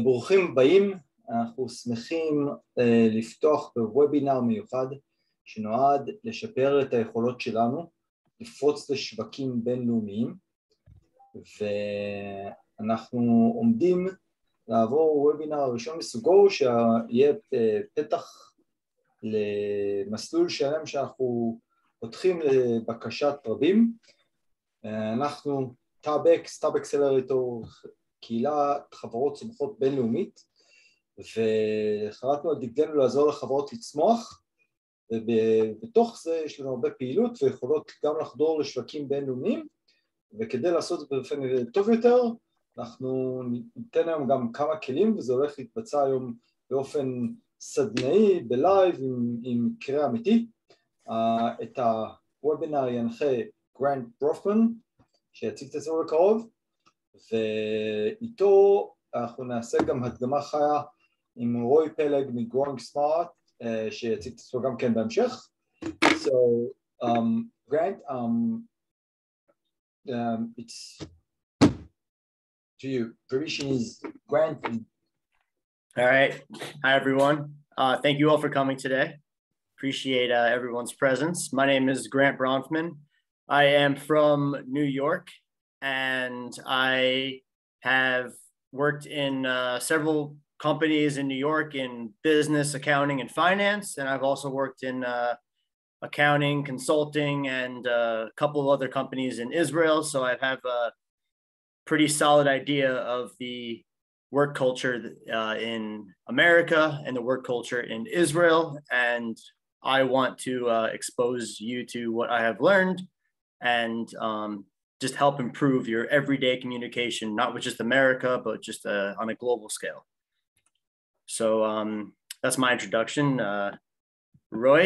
ברוכים הבאים, אנחנו שמחים לפתוח בוובינר מיוחד שנועד לשפר את היכולות שלנו לפרוץ לשווקים בינלאומיים, ואנחנו עומדים לעבור וובינר הראשון מסוגו שיהיה פתח למסלול שלם שאנחנו פותחים לבקשת רבים. אנחנו Xcellerator, קהילת חברות צומחות בינלאומית, וחרטנו על דגלנו לעזור לחברות לצמוח, ובתוך זה יש לנו הרבה פעילות ויכולות גם לחדור לשווקים בינלאומיים, וכדי לעשות את זה באופן טוב יותר אנחנו ניתן היום גם כמה כלים, וזה הולך להתבצע היום באופן סדנאי בלייב עם קריאה אמיתי. את הוובינר ינחה גרנט ברופמן שיציג את עצמו בקרוב, ואיתו אנחנו נעשה גם הדגמה חיה עם רוי פלג מגרונג סמארט שיציג את עצמו גם כן בהמשך. So Grant, it's to you. Permission is granted. All right. Hi, everyone. Thank you all for coming today. Appreciate everyone's presence. My name is Grant Bronfman. I am from New York, and I have worked in several companies in New York in business, accounting, and finance. And I've also worked in accounting, consulting, and a couple of other companies in Israel. So I have a pretty solid idea of the work culture in America and the work culture in Israel. And I want to expose you to what I have learned and just help improve your everyday communication, not with just America, but just on a global scale. So that's my introduction. Roy,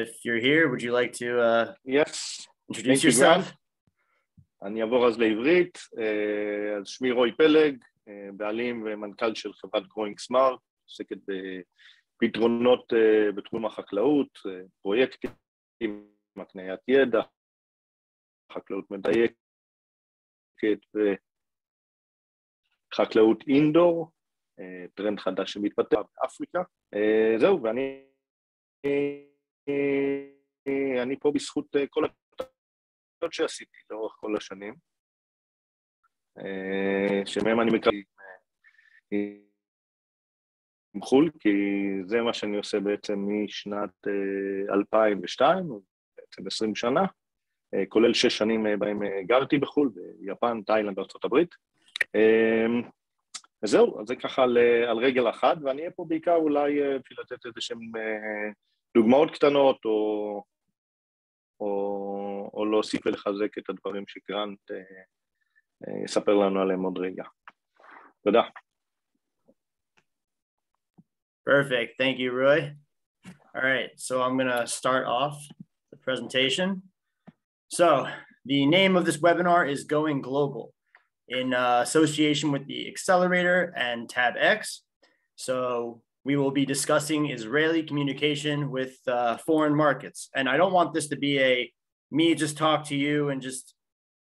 if you're here, would you like to yes. introduce yourself? אני אעבור אז לעברית. אז שמי רוי פלג, בעלים ומנכ"ל של חברת גרוינג סמארט, עוסקת בפתרונות בתחום החקלאות, פרויקטים, הקניית ידע, חקלאות מדייקת וחקלאות אינדור, טרנד חדש שמתפתח באפריקה. זהו, ואני פה בזכות כל התוצאות שעשיתי לאורך כל השנים, שמהם אני מקבל עם חול, כי זה מה שאני עושה בעצם משנת 2002, בעצם 20 שנה, כולל 6 שנים בהם גרתי בחול, ביפן, תאילנד וארצות הברית. וזהו, אז זה ככה על רגל אחת, ואני אהיה פה בעיקר אולי בשביל לתת איזה שהם דוגמאות קטנות, או להוסיף ולחזק את הדברים שגרנט יספר לנו עליהם עוד רגע. תודה. Perfect. Thank you, Roy. All right, so I'm going to start off the presentation. So the name of this webinar is Going Global in association with the Xcellerator and Tab X. So we will be discussing Israeli communication with foreign markets. And I don't want this to be me just talk to you and just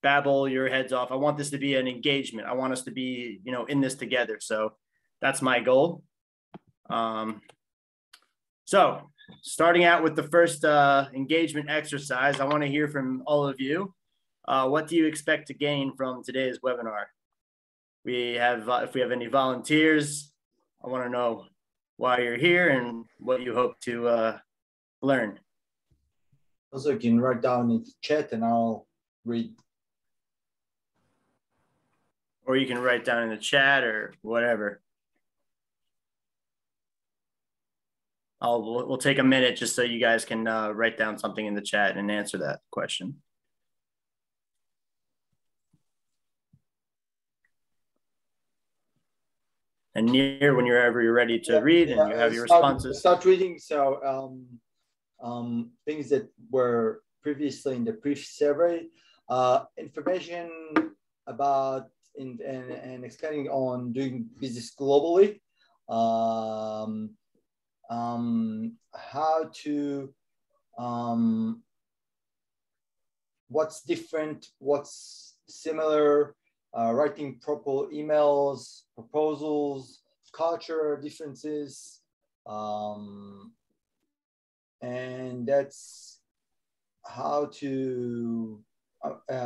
babble your heads off. I want this to be an engagement. I want us to be, in this together. So that's my goal. So starting out with the first engagement exercise, I want to hear from all of you. What do you expect to gain from today's webinar? If we have any volunteers, I want to know why you're here and what you hope to learn. Also, you can write down in the chat and I'll read. Or you can write down in the chat or whatever. We'll take a minute just so you guys can write down something in the chat and answer that question. And Nir, whenever you're ready to read and you have your responses. Start reading. So things that were previously in the previous survey, information about and explaining on doing business globally, how to what's different, what's similar, writing proper emails, proposals, culture differences, and that's how to,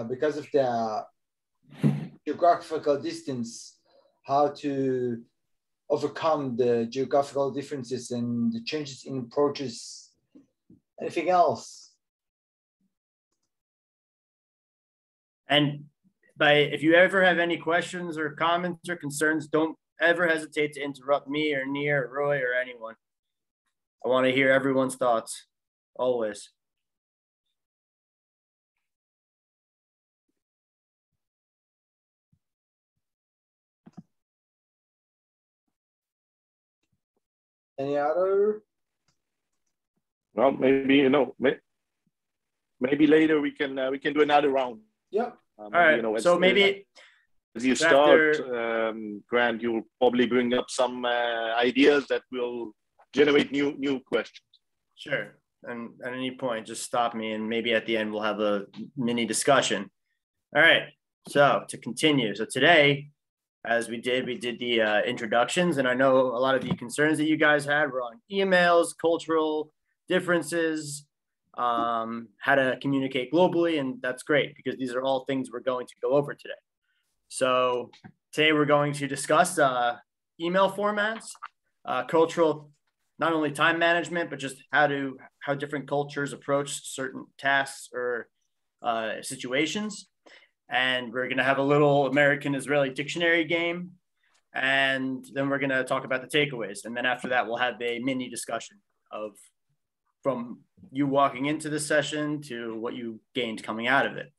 because of the geographical distance, how to overcome the geographical differences and the changes in approaches. Anything else? And if you ever have any questions or comments or concerns, don't ever hesitate to interrupt me or Nir or Roy or anyone. I want to hear everyone's thoughts, always. Any other? Well, maybe, maybe later we can do another round. Yeah. All right. So maybe as you start, Grant, you'll probably bring up some ideas that will generate new questions. Sure. And at any point, just stop me, and maybe at the end we'll have a mini discussion. All right. So to continue, so today, as we did the introductions, and I know a lot of the concerns that you guys had were on emails, cultural differences, how to communicate globally, and that's great because these are all things we're going to go over today. So today we're going to discuss email formats, cultural, not only time management, but just how different cultures approach certain tasks or situations. And we're going to have a little American-Israeli dictionary game. And then we're going to talk about the takeaways. And then after that, we'll have a mini discussion from you walking into the session to what you gained coming out of it.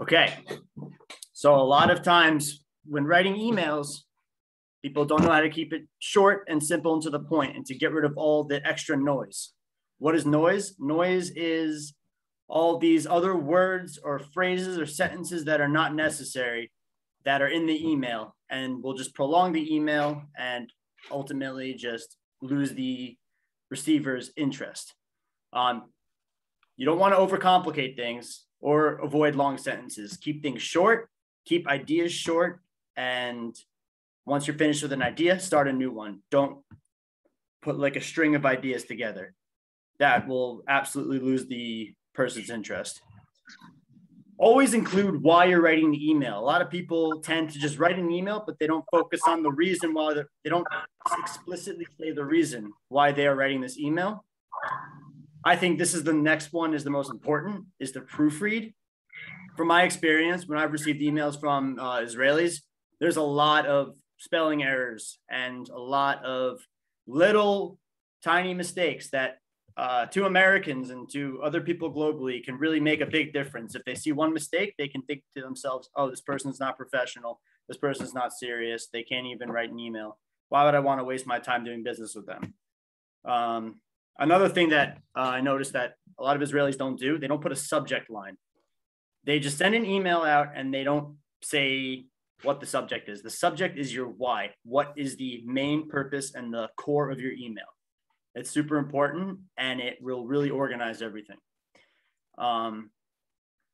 Okay. So a lot of times when writing emails, people don't know how to keep it short and simple and to the point and to get rid of all the extra noise. What is noise? Noise is all these other words or phrases or sentences that are not necessary that are in the email, and will just prolong the email and ultimately just lose the receiver's interest. You don't want to overcomplicate things or avoid long sentences. Keep things short, keep ideas short, and once you're finished with an idea, start a new one. Don't put like a string of ideas together. That will absolutely lose the person's interest. Always include why you're writing the email. A lot of people tend to just write an email, but they don't focus on the reason why they don't explicitly say the reason why they are writing this email. I think this is the next one is the most important, is the proofread. From my experience, when I've received emails from Israelis, there's a lot of spelling errors and a lot of little tiny mistakes that to Americans and to other people globally can really make a big difference. If they see one mistake, they can think to themselves, oh, this person's not professional. This person's not serious. They can't even write an email. Why would I want to waste my time doing business with them? Another thing that I noticed that a lot of Israelis don't do, they don't put a subject line. They just send an email out and they don't say what the subject is. The subject is your why. What is the main purpose and the core of your email? It's super important and it will really organize everything.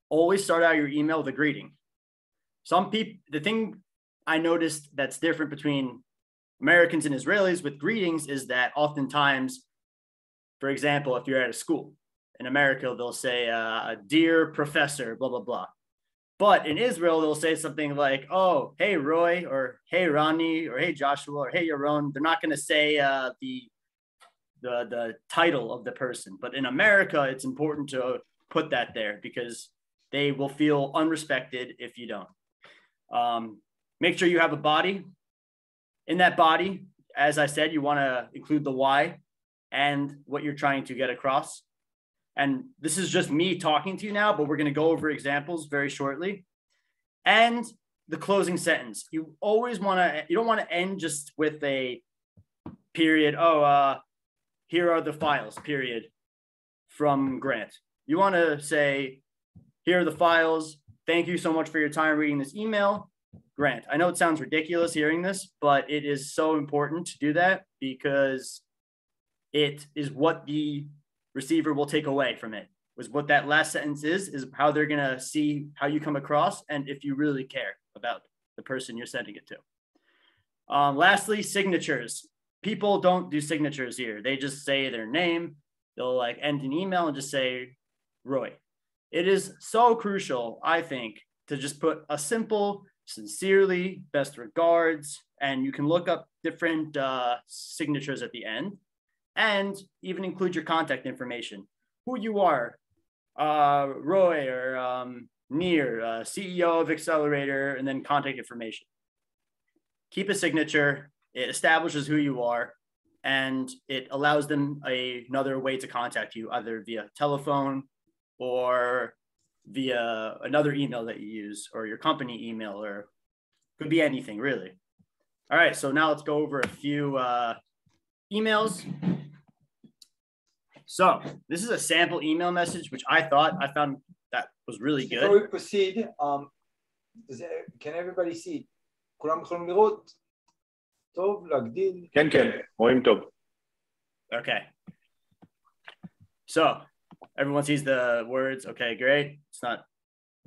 Always start out your email with a greeting. Some people, the thing I noticed that's different between Americans and Israelis with greetings is that oftentimes, for example, if you're at a school in America, they'll say, dear professor, blah, blah, blah. But in Israel, they'll say something like, oh, hey, Roy, or hey, Ronnie, or hey, Joshua, or hey, Yaron. They're not going to say the title of the person. But in America, it's important to put that there because they will feel unrespected if you don't. Make sure you have a body. In that body, as I said, you want to include the why and what you're trying to get across. And this is just me talking to you now, but we're going to go over examples very shortly. And the closing sentence. You always want to, you don't want to end just with a period. Oh, here are the files, period, from Grant. You want to say, here are the files. Thank you so much for your time reading this email, Grant. I know it sounds ridiculous hearing this, but it is so important to do that because it is what the receiver will take away from it. was what that last sentence is how they're going to see how you come across and if you really care about the person you're sending it to. Lastly, signatures. People don't do signatures here. They just say their name. They'll like end an email and just say Roy. It is so crucial, I think, to just put a simple, sincerely, best regards, and you can look up different signatures at the end and even include your contact information, who you are, Roy or Nir, CEO of Xcellerator, and then contact information. Keep a signature. It establishes who you are, and it allows them another way to contact you, either via telephone or via another email that you use, or your company email, or could be anything really. All right, so now let's go over a few emails. So this is a sample email message, which I found that was really good. Before we proceed, can everybody see? כולם יכולים לראות? טוב, להגדיל. כן, כן, רואים טוב. Okay. So everyone sees the words. Okay, great. It's not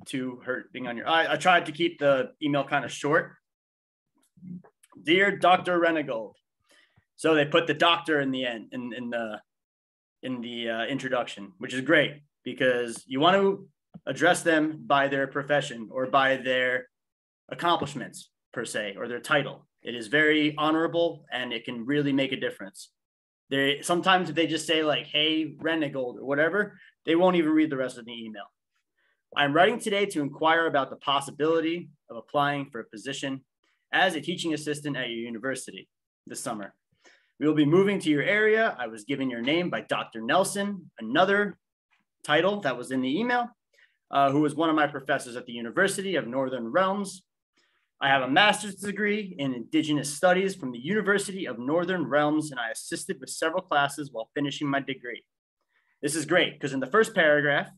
too hurting on your eye. I tried to keep the email kind of short. Dear Dr. Renegold. So they put the doctor in the end, in the introduction, which is great because you want to address them by their profession or by their accomplishments per se, or their title. It is very honorable and it can really make a difference. Sometimes if they just say like, hey, Renegold or whatever, they won't even read the rest of the email. I'm writing today to inquire about the possibility of applying for a position as a teaching assistant at your university this summer. We will be moving to your area. I was given your name by Dr. Nelson, another title that was in the email, who was one of my professors at the University of Northern Realms. I have a master's degree in Indigenous Studies from the University of Northern Realms, and I assisted with several classes while finishing my degree. This is great because in the first paragraph,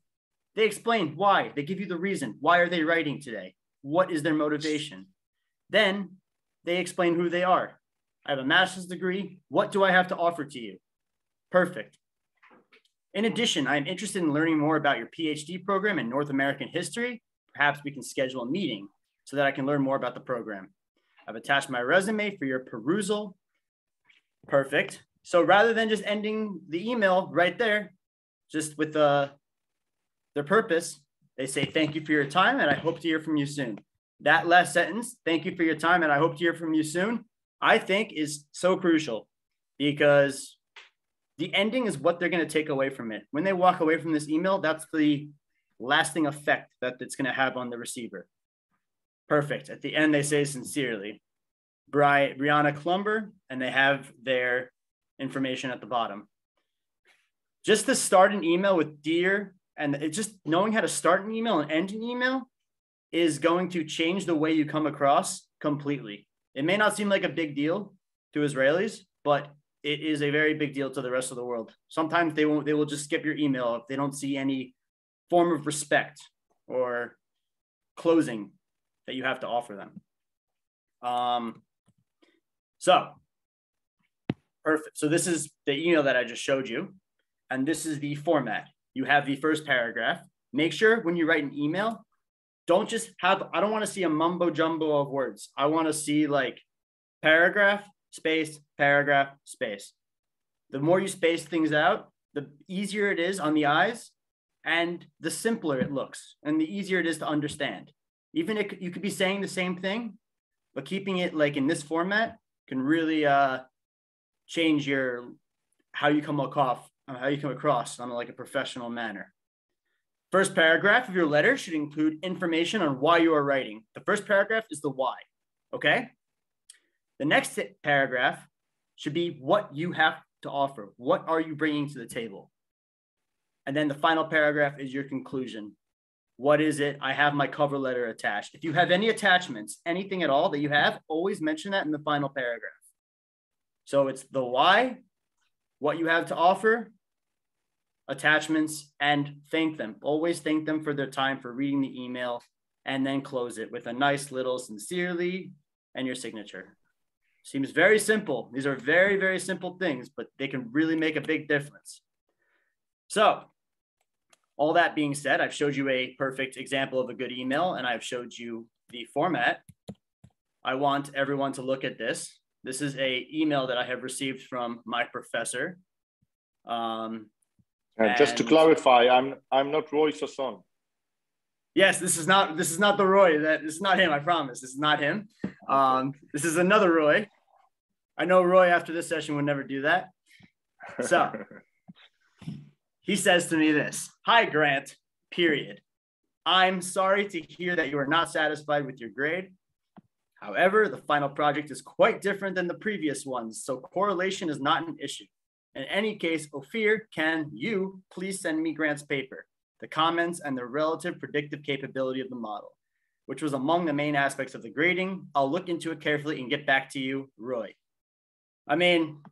they explain why. They give you the reason. Why are they writing today? What is their motivation? Then they explain who they are. I have a master's degree. What do I have to offer to you? Perfect. In addition, I am interested in learning more about your PhD program in North American history. Perhaps we can schedule a meeting so that I can learn more about the program. I've attached my resume for your perusal. Perfect. So rather than just ending the email right there, just with their purpose, they say, thank you for your time and I hope to hear from you soon. That last sentence, thank you for your time and I hope to hear from you soon, I think is so crucial because the ending is what they're going to take away from it. When they walk away from this email, that's the lasting effect that it's going to have on the receiver. Perfect. At the end, they say sincerely, Brianna Clumber, and they have their information at the bottom. Just to start an email with dear, and it's just knowing how to start an email and end an email is going to change the way you come across completely. It may not seem like a big deal to Israelis, but it is a very big deal to the rest of the world. Sometimes they will just skip your email if they don't see any form of respect or closing that you have to offer them. So perfect. So this is the email that I just showed you. And this is the format. You have the first paragraph. Make sure when you write an email, don't just have, I don't want to see a mumbo jumbo of words. I want to see like paragraph, space, paragraph, space. The more you space things out, the easier it is on the eyes and the simpler it looks and the easier it is to understand. Even if you could be saying the same thing, but keeping it like in this format can really change how you come across on like a professional manner. First paragraph of your letter should include information on why you are writing. The first paragraph is the why, okay? The next paragraph should be what you have to offer. What are you bringing to the table? And then the final paragraph is your conclusion. What is it? I have my cover letter attached. If you have any attachments, anything at all that you have, always mention that in the final paragraph. So it's the why, what you have to offer, attachments, and thank them. Always thank them for their time for reading the email, and then close it with a nice little sincerely and your signature. Seems very simple. These are very, very simple things, but they can really make a big difference. So All that being said, I've showed you a perfect example of a good email, and I've showed you the format. I want everyone to look at this. This is an email that I have received from my professor. And just to clarify, I'm not Roy Sasson. Yes, this is not the Roy. This is not him. I promise. This is not him. This is another Roy. I know Roy after this session would never do that. So he says to me this: "Hi, Grant. Period. I'm sorry to hear that you are not satisfied with your grade. However, the final project is quite different than the previous ones, so correlation is not an issue. In any case, Ophir, can you please send me Grant's paper, the comments, and the relative predictive capability of the model, which was among the main aspects of the grading. I'll look into it carefully and get back to you, Roy." I mean,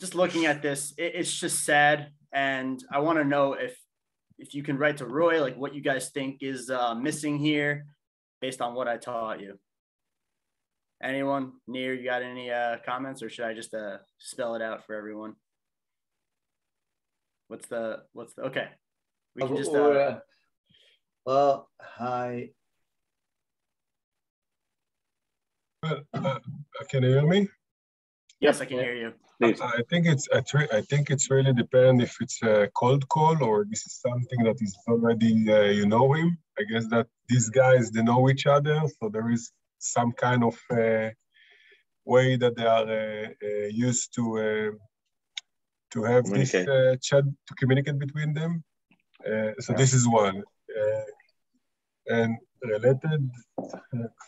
just looking at this, it's just sad. And I want to know if you can write to Roy, like what you guys think is missing here based on what I taught you. Anyone? Nir, you got any comments, or should I just spell it out for everyone? What's the okay. We can just well, hi. Can you hear me? Yes, I can hear you. I think it's really depend if it's a cold call or this is something that is already you know him. I guess that these guys, they know each other, so there is some kind of way that they are used to have this chat, to communicate between them. So this is one. And related,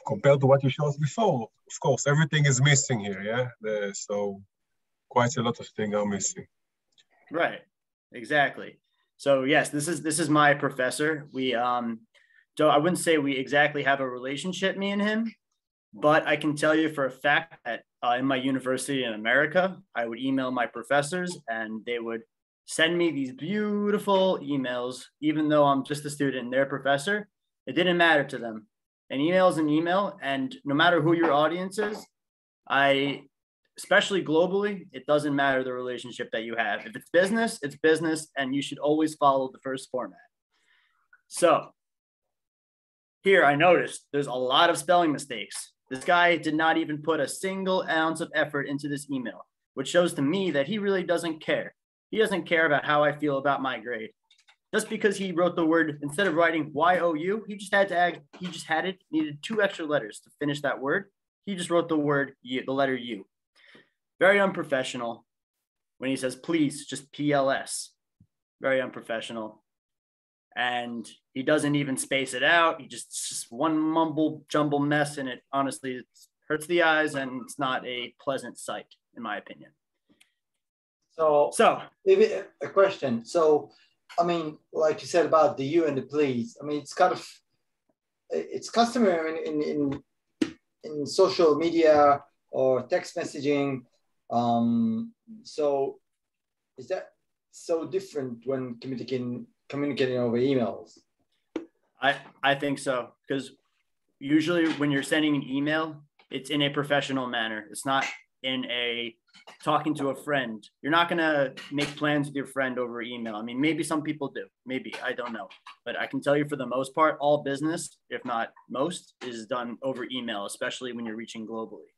compared to what you showed us before, of course, everything is missing here, yeah? So quite a lot of things are missing. Right, exactly. So yes, this is my professor. We, so I wouldn't say we exactly have a relationship, me and him, but I can tell you for a fact that in my university in America, I would email my professors and they would send me these beautiful emails, even though I'm just a student and they're a professor. It didn't matter to them. An email is an email, and no matter who your audience is, especially globally, it doesn't matter the relationship that you have. If it's business, and you should always follow the first format. So here I noticed there's a lot of spelling mistakes. This guy did not even put a single ounce of effort into this email, which shows to me that he really doesn't care. He doesn't care about how I feel about my grade. Just because he wrote the word, instead of writing Y-O-U, he just needed 2 extra letters to finish that word. He just wrote the word, the letter U. Very unprofessional. When he says, please, just PLS. Very unprofessional. And he doesn't even space it out. He just one mumble jumble mess, and it honestly hurts the eyes, and it's not a pleasant sight, in my opinion. So maybe a question. So, I mean, like you said about the you and the please, I mean, it's customary in social media or text messaging. So is that so different when communicating over emails? I think so, because usually when you're sending an email, it's in a professional manner. It's not in a talking to a friend. You're not going to make plans with your friend over email. I mean, maybe some people do, maybe, I don't know. But I can tell you for the most part, all business, if not most, is done over email, especially when you're reaching globally.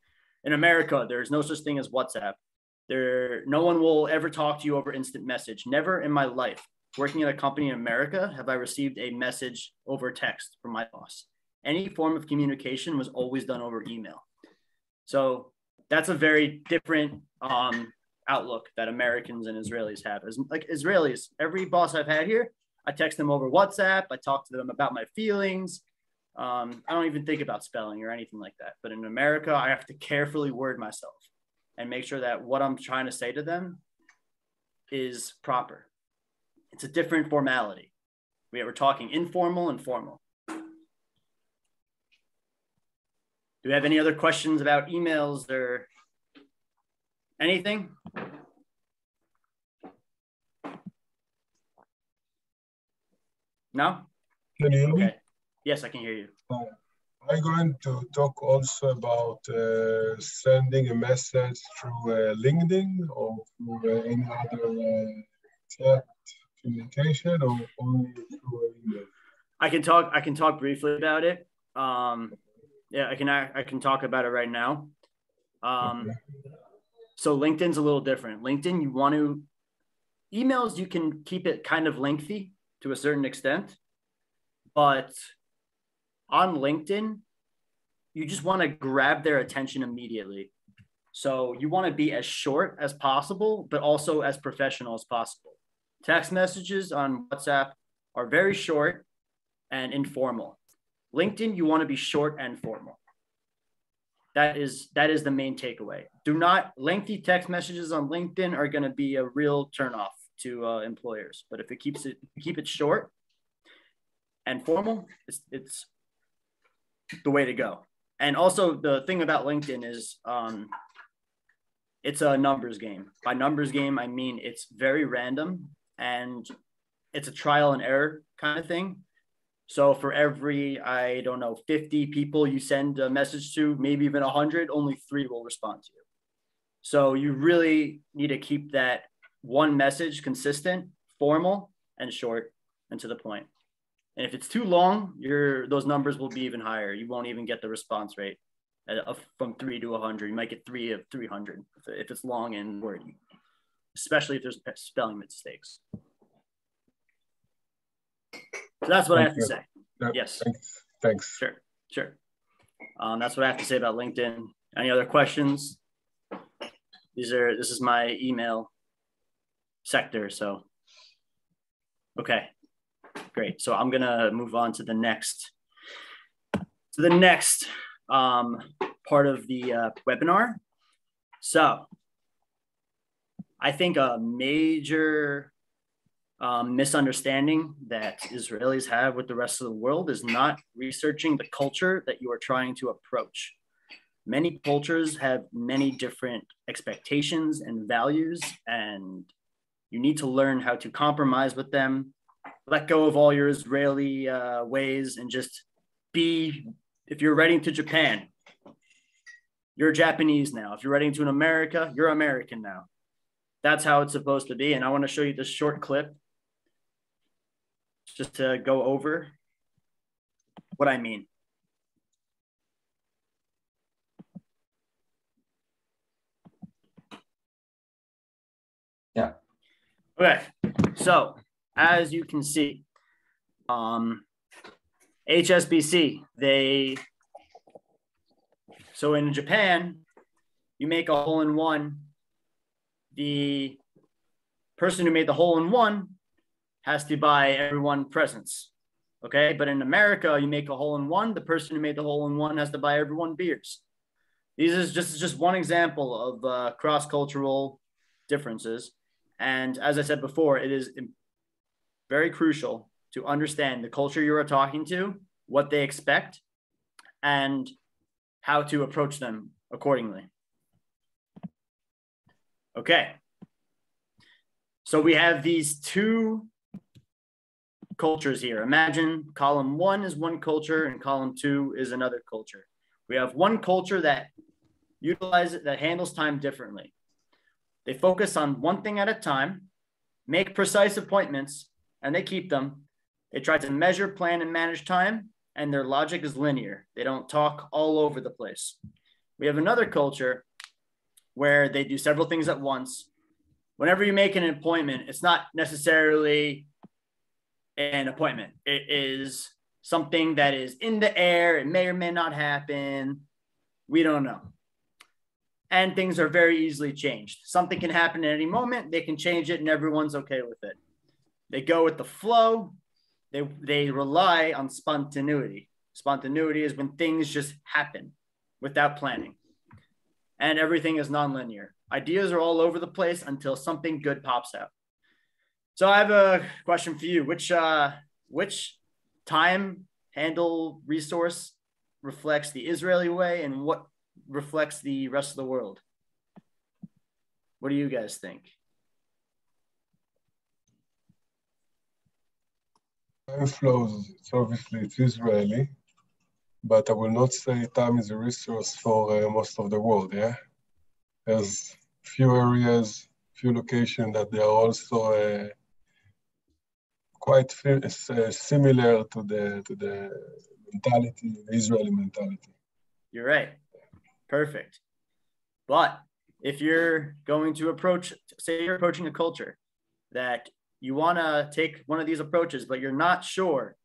In America, there's no such thing as WhatsApp. No one will ever talk to you over instant message. Never in my life, working at a company in America, have I received a message over text from my boss. Any form of communication was always done over email. So that's a very different outlook that Americans and Israelis have. Like Israelis, every boss I've had here, I text them over WhatsApp. I talk to them about my feelings. I don't even think about spelling or anything like that. But in America, I have to carefully word myself and make sure that what I'm trying to say to them is proper. It's a different formality. We're talking informal and formal. Do we have any other questions about emails or anything? No? Can you hear me? Okay. Yes, I can hear you. I'm going to talk also about sending a message through LinkedIn or through any other chat communication or only through email? I can talk briefly about it. Yeah, I can talk about it right now. Okay. So LinkedIn's a little different. LinkedIn, you want to, emails, you can keep it kind of lengthy to a certain extent, but on LinkedIn, you just want to grab their attention immediately. So you want to be as short as possible, but also as professional as possible. Text messages on WhatsApp are very short and informal. LinkedIn, you want to be short and formal. That is the main takeaway. Do not, lengthy text messages on LinkedIn are going to be a real turnoff to employers. But if it keep it short and formal, it's the way to go. And also the thing about LinkedIn is it's a numbers game. By numbers game, I mean it's very random and it's a trial and error kind of thing. So for every, 50 people you send a message to, maybe even 100, only 3 will respond to you. So you really need to keep that one message consistent, formal, and short, and to the point. And if it's too long, those numbers will be even higher. You won't even get the response rate from 3 to 100. You might get 3 of 300 if it's long and wordy, especially if there's spelling mistakes. So that's what I have to say. Yes. Thanks. Sure. That's what I have to say about LinkedIn. Any other questions? This is my email sector. So, okay, great. So I'm gonna move on to the next part of the webinar. So I think a major misunderstanding that Israelis have with the rest of the world is not researching the culture that you are trying to approach. Many cultures have many different expectations and values, and you need to learn how to compromise with them, let go of all your Israeli ways, and just be, if you're writing to Japan, you're Japanese now. If you're writing to an America, you're American now. That's how it's supposed to be. And I want to show you this short clip just to go over what I mean. Yeah. Okay. So as you can see, HSBC, so in Japan, you make a hole-in-one. The person who made the hole-in-one has to buy everyone presents, okay? But in America, you make a hole-in-one, the person who made the hole-in-one has to buy everyone beers. This is just one example of cross-cultural differences. And as I said before, it is very crucial to understand the culture you are talking to, what they expect, and how to approach them accordingly. Okay. So we have these 2 cultures here. Imagine column 1 is one culture and column 2 is another culture. We have one culture that handles time differently. They focus on one thing at a time, make precise appointments, and they keep them. They try to measure, plan, and manage time, and their logic is linear. They don't talk all over the place. We have another culture where they do several things at once. Whenever you make an appointment, it's not necessarily an appointment. It is something that is in the air. It may or may not happen. We don't know. And things are very easily changed. Something can happen at any moment. They can change it and everyone's okay with it. They go with the flow. They rely on spontaneity. Spontaneity is when things just happen without planning. And everything is nonlinear. Ideas are all over the place until something good pops out. So I have a question for you. Which time handle resource reflects the Israeli way and what reflects the rest of the world? What do you guys think? Time flows, it's Israeli, but I will not say time is a resource for most of the world, yeah? There's few areas, few locations that they are also quite similar to the mentality, the Israeli mentality. You're right. Perfect. But if you're going to approach, say you're approaching a culture that you want to take one of these approaches, but you're not sure,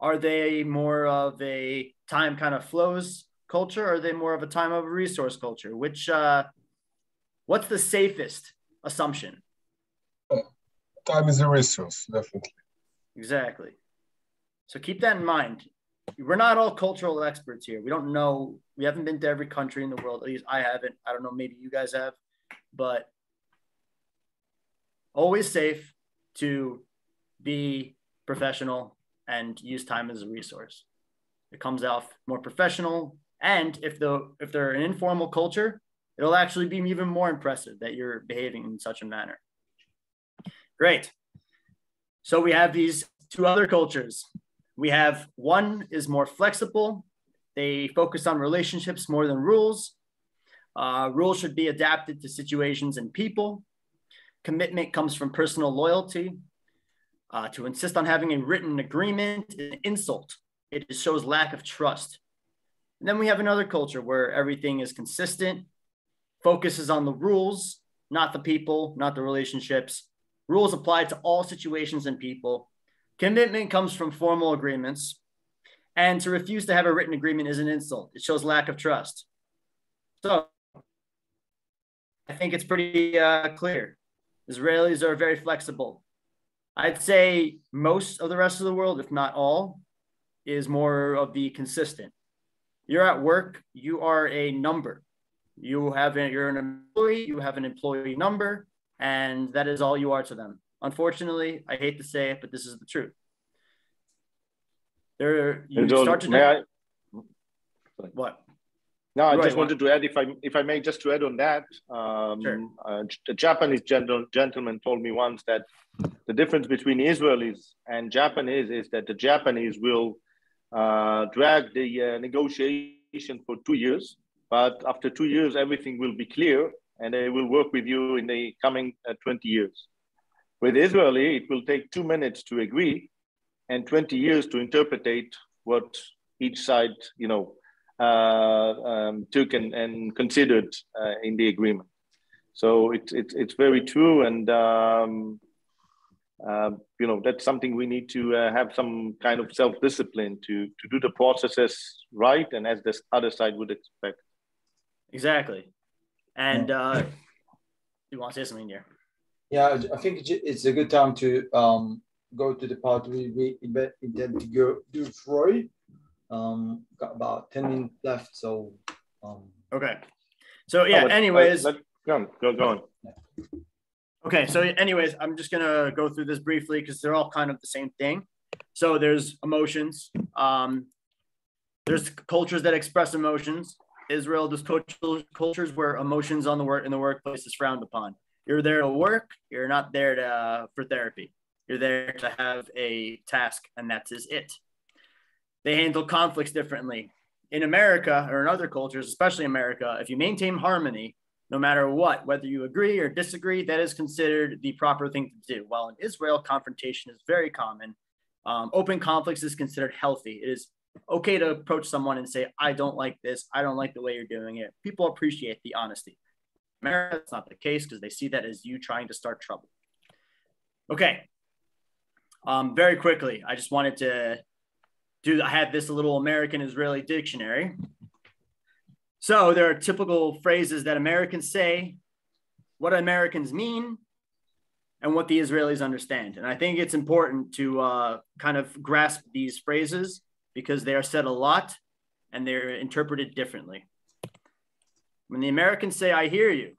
are they more of a time kind of flows culture, or are they more of a time of a resource culture? Which, what's the safest assumption? Time is a resource, definitely. Exactly. So keep that in mind. We're not all cultural experts here. We don't know. We haven't been to every country in the world. At least I haven't. I don't know. Maybe you guys have. But always safe to be professional and use time as a resource. It comes off more professional. And if they're an informal culture, it'll actually be even more impressive that you're behaving in such a manner. Great. So we have these two other cultures. We have one is more flexible. They focus on relationships more than rules. Rules should be adapted to situations and people. Commitment comes from personal loyalty. To insist on having a written agreement is an insult. It shows lack of trust. And then we have another culture where everything is consistent, focuses on the rules, not the people, not the relationships. Rules apply to all situations and people. Commitment comes from formal agreements. And to refuse to have a written agreement is an insult. It shows lack of trust. So I think it's pretty clear. Israelis are very flexible. I'd say most of the rest of the world, if not all, is more of the consistent. You're at work, you are a number. You're an employee, you have an employee number, and that is all you are to them. Unfortunately, I hate to say it, but this is the truth. What? No, I just wanted to add, if I may, just to add on that. Sure. A Japanese gentleman told me once that the difference between Israelis and Japanese is that the Japanese will drag the negotiation for 2 years, but after 2 years, everything will be clear and they will work with you in the coming 20 years. With Israeli, it will take 2 minutes to agree and 20 years to interpret what each side, took and considered in the agreement. So it's very true, and that's something we need to have some kind of self-discipline to do the processes right and as the other side would expect. Exactly. And you want to say something here? Yeah, I think it's a good time to go to the part we intend to go do Freud. Got about 10 minutes left, so okay. So yeah, anyways. Go on. Okay, so anyways, I'm just gonna go through this briefly because they're all kind of the same thing. So there's emotions. There's cultures that express emotions. Israel, there's cultures where emotions in the workplace is frowned upon. You're there to work. You're not there for therapy. You're there to have a task, and that is it. They handle conflicts differently. In America, or in other cultures, especially America, if you maintain harmony, no matter what, whether you agree or disagree, that is considered the proper thing to do. While in Israel, confrontation is very common. Open conflicts is considered healthy. It is okay to approach someone and say, I don't like this. I don't like the way you're doing it. People appreciate the honesty. In America, that's not the case because they see that as you trying to start trouble. Okay. Very quickly, I just wanted to I had this little American-Israeli dictionary. So there are typical phrases that Americans say, what Americans mean, and what the Israelis understand. And I think it's important to kind of grasp these phrases because they are said a lot and they're interpreted differently. When the Americans say, I hear you,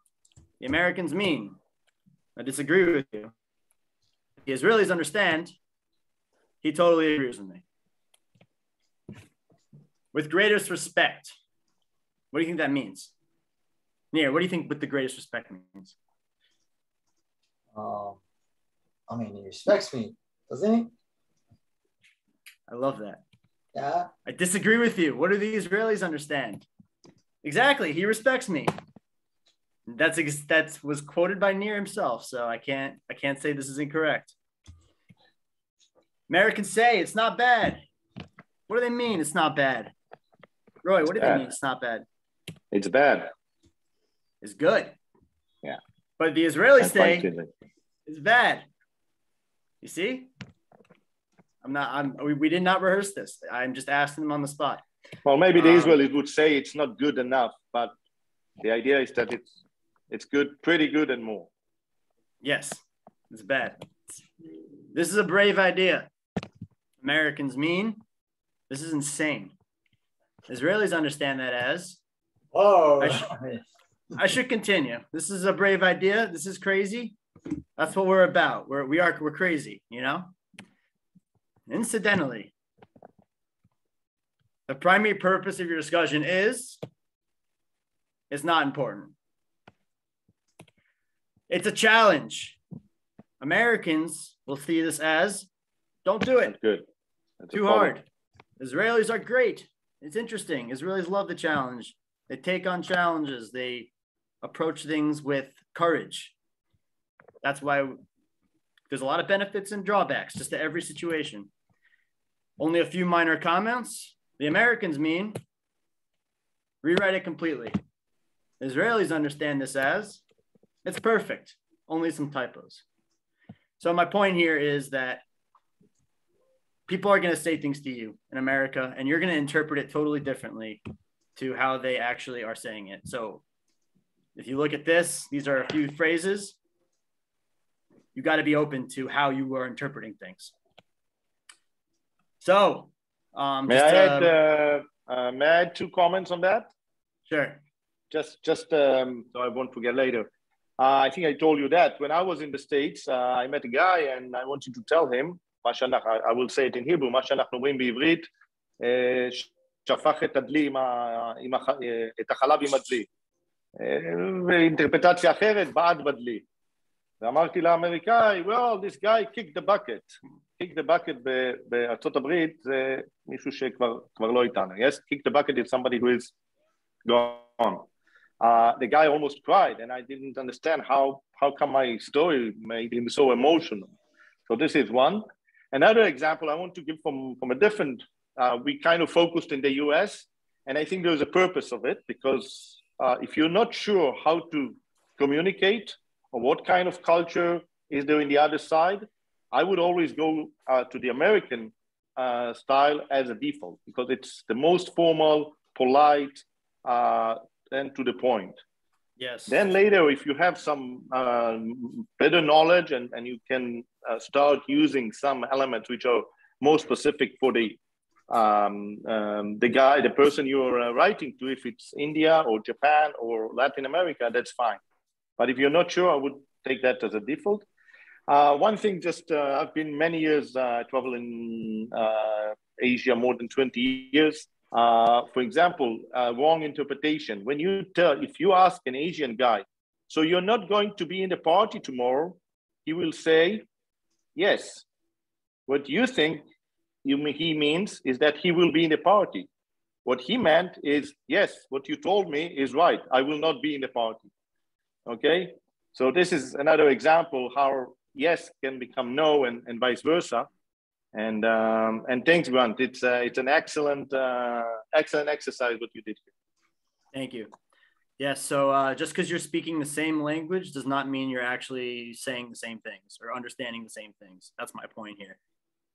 the Americans mean, I disagree with you. The Israelis understand, he totally agrees with me. With greatest respect. What do you think that means? Nir, what do you think with the greatest respect means? I mean, he respects me, doesn't he? I love that. Yeah. I disagree with you. What do the Israelis understand? Exactly. He respects me. That was quoted by Nir himself, so I can't say this is incorrect. Americans say it's not bad. What do they mean it's not bad? Roy, what do they mean it's not bad? It's bad. It's good. Yeah. But the Israelis say it's bad. You see? We did not rehearse this. I'm just asking them on the spot. Well, maybe the Israelis would say it's not good enough, but the idea is that it's good, pretty good and more. Yes, it's bad. This is a brave idea. Americans mean this is insane. Israelis understand that as, Oh, I should continue. This is a brave idea. This is crazy. That's what we're about. We're crazy, you know? Incidentally, the primary purpose of your discussion is not important. It's a challenge. Americans will see this as, don't do it. That's good. That's too hard. Israelis are great. It's interesting. Israelis love the challenge. They take on challenges. They approach things with courage. That's why there's a lot of benefits and drawbacks just to every situation. Only a few minor comments. The Americans mean rewrite it completely. The Israelis understand this as it's perfect, only some typos. So my point here is that people are going to say things to you in America, and you're going to interpret it totally differently to how they actually are saying it. So if you look at this, these are a few phrases. You got to be open to how you are interpreting things. So may I add 2 comments on that? Sure. Just so I won't forget later. I think I told you that when I was in the States, I met a guy and I wanted to tell him, I will say it in Hebrew, מה שאנחנו אומרים בעברית, שפך את הדלי את החלב עם הדלי. ואינטרפטציה אחרת, בעד בדלי. ואמרתי לאמריקאי, well, this guy kicked the bucket. kick the bucket בארצות הברית זה מישהו שכבר לא איתנו. Yes, kick the bucket is somebody who is gone. The guy almost cried, and I didn't understand how come my story made him so emotional. So this is one. Another example I want to give from a different, we kind of focused in the US, and I think there's a purpose of it, because if you're not sure how to communicate or what kind of culture is there in the other side, I would always go to the American style as a default, because it's the most formal, polite, and to the point. Yes. Then later, if you have some better knowledge and you can start using some elements which are more specific for the guy, the person you're writing to, if it's India or Japan or Latin America, that's fine. But if you're not sure, I would take that as a default. One thing, just I've been many years traveling Asia, more than 20 years. For example, wrong interpretation. If you ask an Asian guy, so you're not going to be in the party tomorrow, he will say, yes. What you think he means is that he will be in the party. What he meant is, yes, what you told me is right. I will not be in the party. Okay? So this is another example how yes can become no and vice versa. And thanks, Grant. It's an excellent exercise what you did here. Thank you. Yes. So just because you're speaking the same language does not mean you're actually saying the same things or understanding the same things. That's my point here.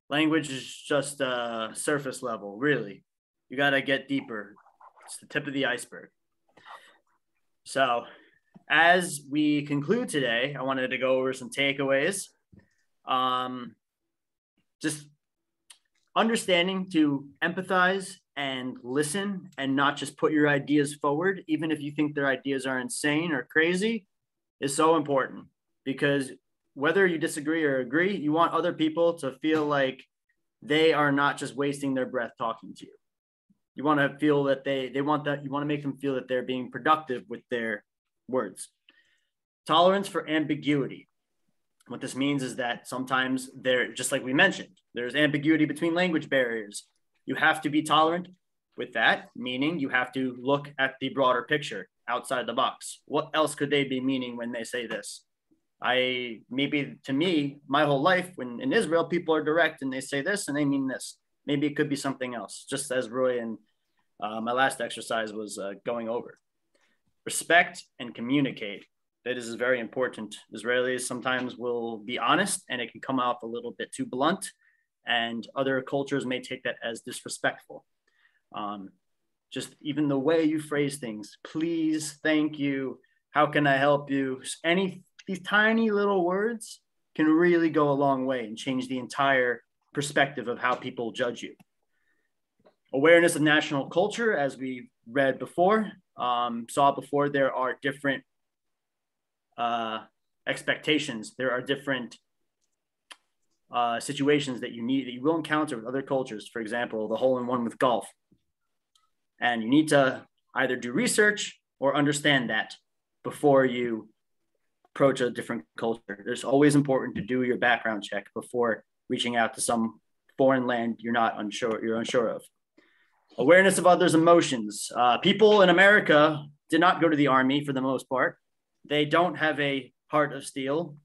Language is just surface level, really. You got to get deeper. It's the tip of the iceberg. So as we conclude today, I wanted to go over some takeaways. Just understanding to empathize and listen and not just put your ideas forward, even if you think their ideas are insane or crazy, is so important, because whether you disagree or agree, you want other people to feel like they are not just wasting their breath talking to you. You want to feel that you want to make them feel that they're being productive with their words. Tolerance for ambiguity. What this means is that sometimes just like we mentioned, there's ambiguity between language barriers. You have to be tolerant with that, meaning you have to look at the broader picture outside the box. What else could they be meaning when they say this? maybe to me, my whole life, when in Israel, people are direct and they say this and they mean this. Maybe it could be something else, just as Roy and my last exercise was going over. Respect and communicate. That is very important. Israelis sometimes will be honest and it can come off a little bit too blunt, and other cultures may take that as disrespectful. Just even the way you phrase things, please, thank you, how can I help you? These tiny little words can really go a long way and change the entire perspective of how people judge you. Awareness of national culture, as we read before, saw before, there are different expectations. There are different situations that you will encounter with other cultures. For example, the hole-in-one with golf. And you need to either do research or understand that before you approach a different culture. It's always important to do your background check before reaching out to some foreign land you're unsure of. Awareness of others' emotions. People in America did not go to the army for the most part. They don't have a heart of steel.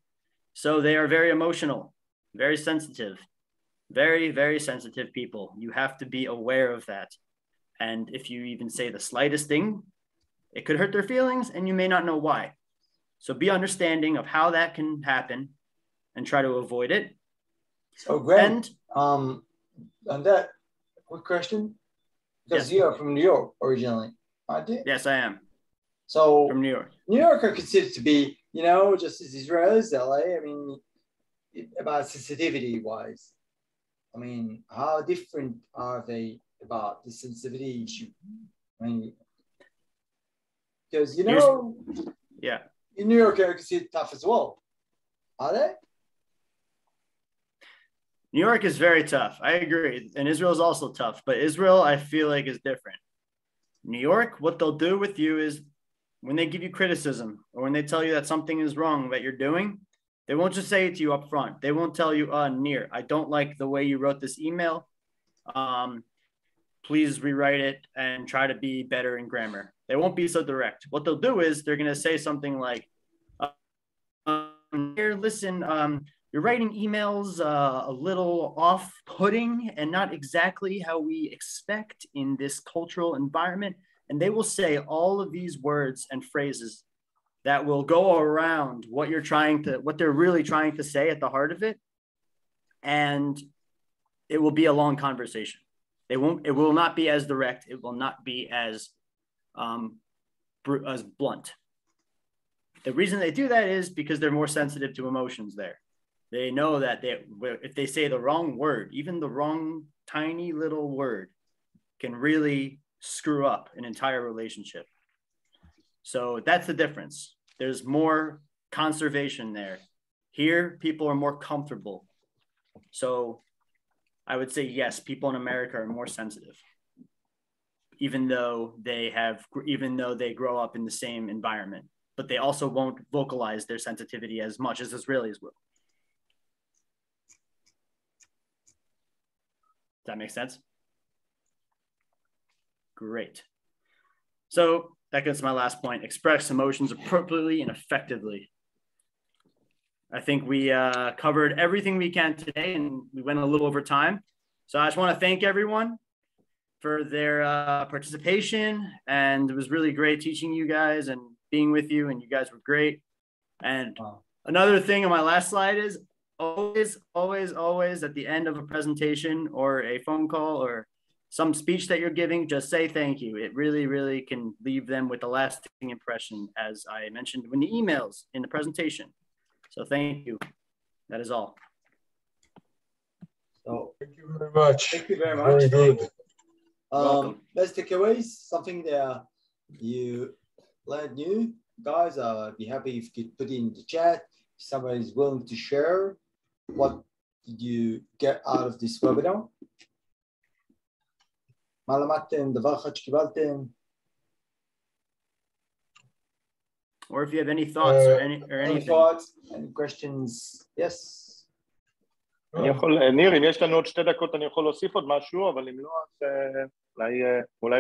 So they are very emotional, very sensitive, very, very sensitive people. You have to be aware of that. And if you even say the slightest thing, it could hurt their feelings and you may not know why. So be understanding of how that can happen and try to avoid it. So Grant, on that, quick question. Because you are from New York originally, aren't you? Yes, I am. So from New York. New York are considered to be, just as Israel is LA. I mean, about sensitivity-wise, I mean, how different are they about the sensitivity issue? I mean, because in New York are considered tough as well. Are they? New York is very tough. I agree. And Israel is also tough, but Israel, I feel like, is different. New York, what they'll do with you is when they give you criticism or when they tell you that something is wrong that you're doing, they won't just say it to you up front. They won't tell you, Nir, I don't like the way you wrote this email. Please rewrite it and try to be better in grammar. They won't be so direct. What they'll do is they're going to say something like, Nir, listen, you're writing emails a little off-putting and not exactly how we expect in this cultural environment. And they will say all of these words and phrases that will go around what they're really trying to say at the heart of it. And it will be a long conversation. It will not be as direct. It will not be as blunt. The reason they do that is because they're more sensitive to emotions there. They know that if they say the wrong word, even the wrong tiny little word can really screw up an entire relationship. So that's the difference. There's more conservation there. Here, people are more comfortable. So I would say, yes, people in America are more sensitive, even though they grow up in the same environment, but they also won't vocalize their sensitivity as much as Israelis will. Does that make sense? Great. So that gets to my last point. Express emotions appropriately and effectively. I think we covered everything we can today, and we went a little over time. So I just want to thank everyone for their participation, and it was really great teaching you guys and being with you, and you guys were great. And another thing on my last slide is always, always, always at the end of a presentation or a phone call or some speech that you're giving, just say thank you. It really, really can leave them with a lasting impression, as I mentioned in the emails in the presentation. So thank you. That is all. So thank you very much. Thank you very much. Very good. Best takeaways, something that you learned new, guys. I'd be happy if you could put in the chat. If somebody is willing to share, what did you get out of this webinar? מה למדתם? דבר אחד שקיבלתם? Or if you have any thoughts or anything. Any thoughts, any questions? Yes. אני יכול, ניר, אם יש לנו עוד 2 דקות, אני יכול להוסיף עוד משהו, אבל אם לא, אז אולי